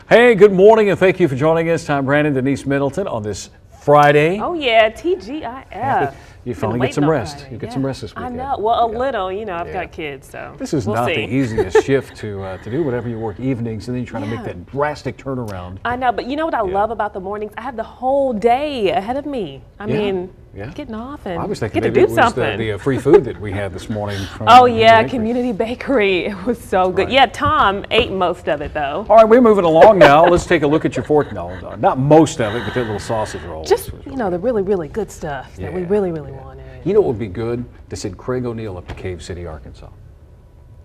Hey, good morning and thank you for joining us. I'm Brandon, Denise Middleton on this Friday. Oh yeah, TGIF. You finally get some rest. You get some rest this weekend. I know. Well, a little. You know, I've got kids, so this is not the easiest shift to do whenever you work evenings, and then you're trying to make that drastic turnaround. I know, but you know what I love about the mornings? I have the whole day ahead of me. I mean, getting off and I was thinking get to maybe do it was something. the free food that we had this morning. From oh yeah, Community Bakery. It was so good. Right. Yeah, Tom ate most of it though. All right, we're moving along now. Let's take a look at your fourth. No, not most of it, but that little sausage roll. Just the really good stuff that we really wanted. You know what would be good? To send Craig O'Neill up to Cave City, Arkansas.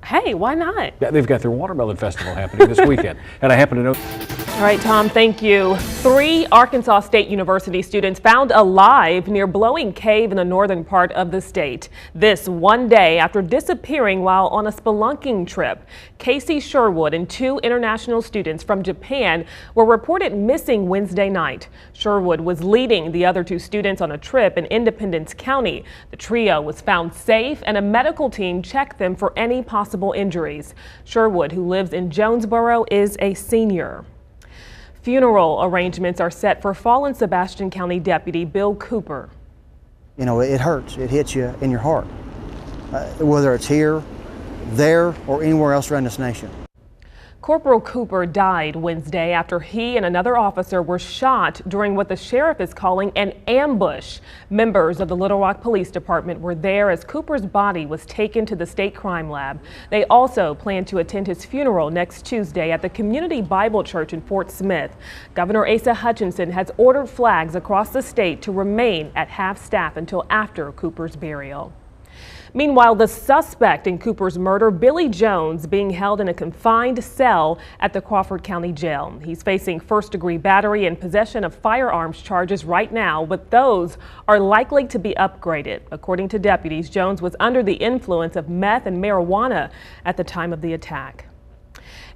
Hey, why not? Yeah, they've got their watermelon festival happening this weekend, and I happen to know. All right, Tom, thank you. 3 Arkansas State University students found alive near Blowing Cave in the northern part of the state. This one day after disappearing while on a spelunking trip. Casey Sherwood and 2 international students from Japan were reported missing Wednesday night. Sherwood was leading the other 2 students on a trip in Independence County. The trio was found safe and a medical team checked them for any possible injuries. Sherwood, who lives in Jonesboro, is a senior. Funeral arrangements are set for fallen Sebastian County Deputy Bill Cooper. You know, it hurts. It hits you in your heart, whether it's here, there, or anywhere else around this nation. Corporal Cooper died Wednesday after he and another officer were shot during what the sheriff is calling an ambush. Members of the Little Rock Police Department were there as Cooper's body was taken to the state crime lab. They also plan to attend his funeral next Tuesday at the Community Bible Church in Fort Smith. Governor Asa Hutchinson has ordered flags across the state to remain at half-staff until after Cooper's burial. Meanwhile, the suspect in Cooper's murder, Billy Jones, being held in a confined cell at the Crawford County Jail. He's facing first-degree battery and possession of firearms charges right now, but those are likely to be upgraded. According to deputies, Jones was under the influence of meth and marijuana at the time of the attack.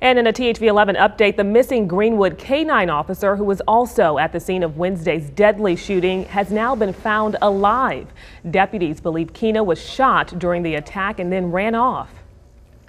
And in a THV11 update, the missing Greenwood K-9 officer, who was also at the scene of Wednesday's deadly shooting, has now been found alive. Deputies believe Keena was shot during the attack and then ran off.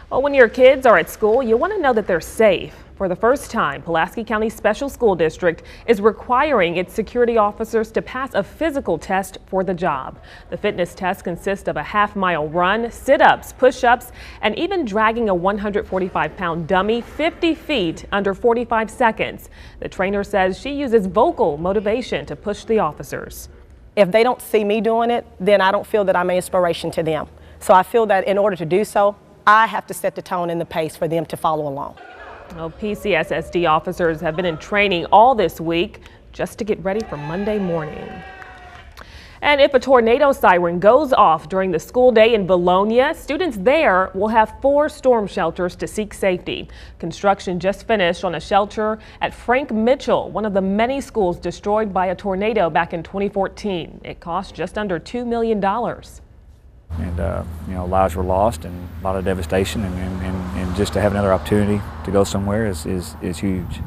Well, when your kids are at school, you want to know that they're safe. For the first time, Pulaski County Special School District is requiring its security officers to pass a physical test for the job. The fitness test consists of a half-mile run, sit-ups, push-ups, and even dragging a 145-pound dummy 50 feet under 45 seconds. The trainer says she uses vocal motivation to push the officers. If they don't see me doing it, then I don't feel that I'm an inspiration to them. So I feel that in order to do so, I have to set the tone and the pace for them to follow along. Well, PCSSD officers have been in training all this week just to get ready for Monday morning. And if a tornado siren goes off during the school day in Bologna, students there will have 4 storm shelters to seek safety. Construction just finished on a shelter at Frank Mitchell, one of the many schools destroyed by a tornado back in 2014. It cost just under $2 million. And lives were lost and a lot of devastation, and just to have another opportunity to go somewhere is huge.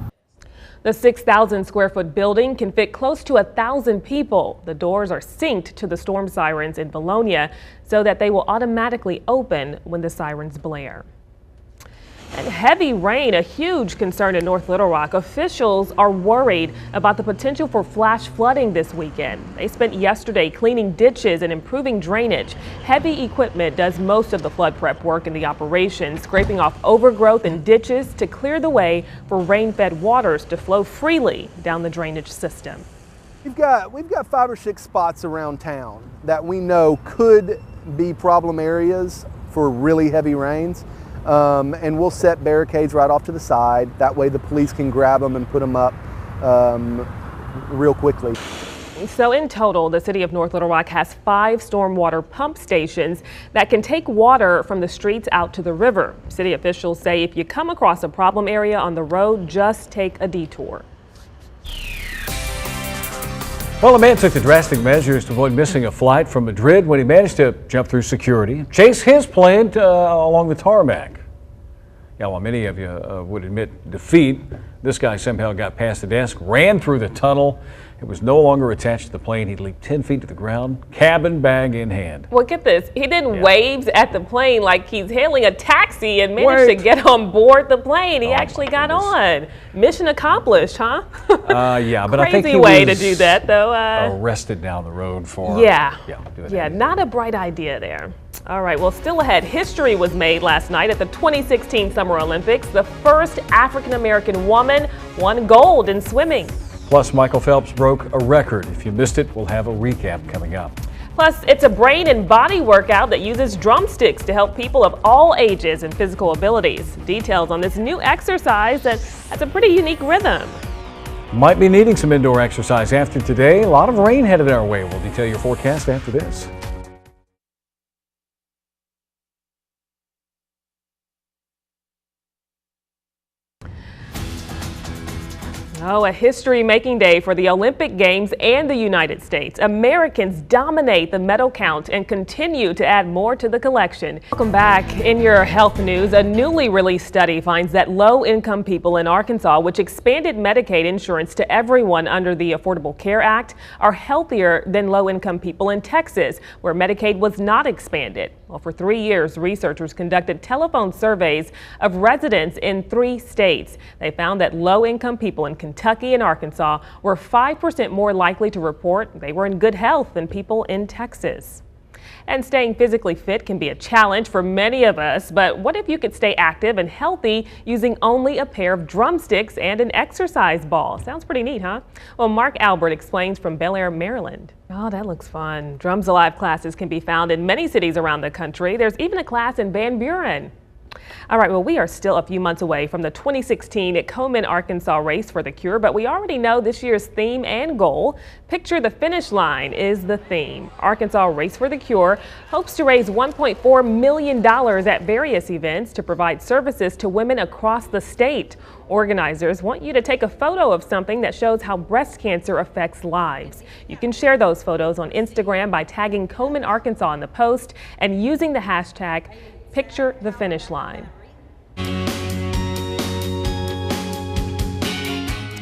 The 6,000 square foot building can fit close to 1,000 people. The doors are synced to the storm sirens in Bologna so that they will automatically open when the sirens blare. And heavy rain, a huge concern in North Little Rock. Officials are worried about the potential for flash flooding this weekend. They spent yesterday cleaning ditches and improving drainage. Heavy equipment does most of the flood prep work in the operation, scraping off overgrowth and ditches to clear the way for rain-fed waters to flow freely down the drainage system. We've got 5 or 6 spots around town that we know could be problem areas for really heavy rains. And we'll set barricades right off to the side. That way the police can grab them and put them up real quickly. So in total, the city of North Little Rock has 5 stormwater pump stations that can take water from the streets out to the river. City officials say if you come across a problem area on the road, just take a detour. Well, a man took the drastic measures to avoid missing a flight from Madrid when he managed to jump through security, chase his plane along the tarmac. Yeah, while many of you would admit defeat, This guy somehow got past the desk, ran through the tunnel. It was no longer attached to the plane. He leaped 10 feet to the ground, cabin bag in hand. Well, get this. He didn't wave at the plane like he's hailing a taxi and managed to get on board the plane. He actually got on. Mission accomplished, huh? Yeah, but I think he Crazy way was to do that, though. arrested down the road for Yeah, not a bright idea there. All right, well, still ahead, history was made last night at the 2016 Summer Olympics. The first African-American woman won gold in swimming. Plus, Michael Phelps broke a record. If you missed it, we'll have a recap coming up. Plus, it's a brain and body workout that uses drumsticks to help people of all ages and physical abilities. Details on this new exercise that has a pretty unique rhythm. Might be needing some indoor exercise after today. A lot of rain headed our way. We'll detail your forecast after this. Oh, a history-making day for the Olympic Games and the United States. Americans dominate the medal count and continue to add more to the collection. Welcome back. In your health news, a newly released study finds that low-income people in Arkansas, which expanded Medicaid insurance to everyone under the Affordable Care Act, are healthier than low-income people in Texas, where Medicaid was not expanded. Well, for 3 years, researchers conducted telephone surveys of residents in 3 states. They found that low-income people in Kentucky and Arkansas were 5% more likely to report they were in good health than people in Texas. And staying physically fit can be a challenge for many of us, but what if you could stay active and healthy using only a pair of drumsticks and an exercise ball? Sounds pretty neat, huh? Well, Mark Albert explains from Bel Air, Maryland. Oh, that looks fun. Drums Alive classes can be found in many cities around the country. There's even a class in Van Buren. All right, well, we are still a few months away from the 2016 Komen, Arkansas Race for the Cure, but we already know this year's theme and goal. Picture the finish line is the theme. Arkansas Race for the Cure hopes to raise $1.4 million at various events to provide services to women across the state. Organizers want you to take a photo of something that shows how breast cancer affects lives. You can share those photos on Instagram by tagging Komen, Arkansas in the post and using the hashtag Picture the Finish Line.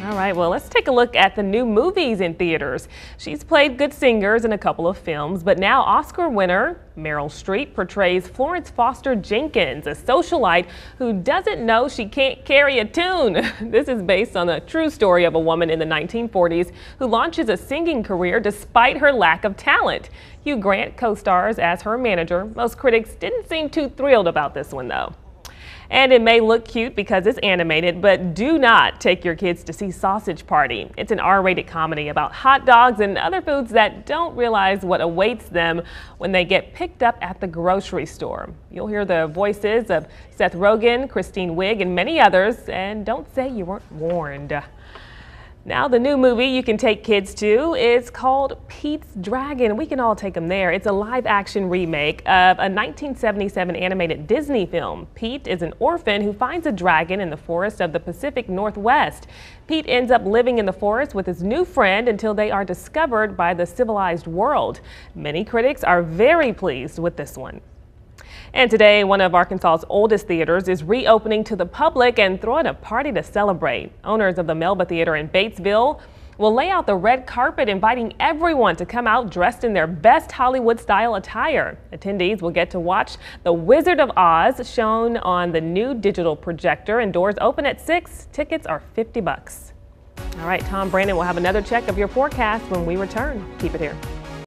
All right, well, let's take a look at the new movies in theaters. She's played good singers in a couple of films, but now Oscar winner Meryl Streep portrays Florence Foster Jenkins, a socialite who doesn't know she can't carry a tune. This is based on the true story of a woman in the 1940s who launches a singing career despite her lack of talent. Hugh Grant co-stars as her manager. Most critics didn't seem too thrilled about this one, though. And it may look cute because it's animated, but do not take your kids to see Sausage Party. It's an R-rated comedy about hot dogs and other foods that don't realize what awaits them when they get picked up at the grocery store. You'll hear the voices of Seth Rogen, Kristen Wiig, and many others, and don't say you weren't warned. Now, the new movie you can take kids to is called Pete's Dragon. We can all take them there. It's a live-action remake of a 1977 animated Disney film. Pete is an orphan who finds a dragon in the forest of the Pacific Northwest. Pete ends up living in the forest with his new friend until they are discovered by the civilized world. Many critics are very pleased with this one. And today, one of Arkansas's oldest theaters is reopening to the public and throwing a party to celebrate. Owners of the Melba Theater in Batesville will lay out the red carpet, inviting everyone to come out dressed in their best Hollywood-style attire. Attendees will get to watch The Wizard of Oz shown on the new digital projector, and doors open at 6. Tickets are $50. All right, Tom Brandon will have another check of your forecast when we return. Keep it here.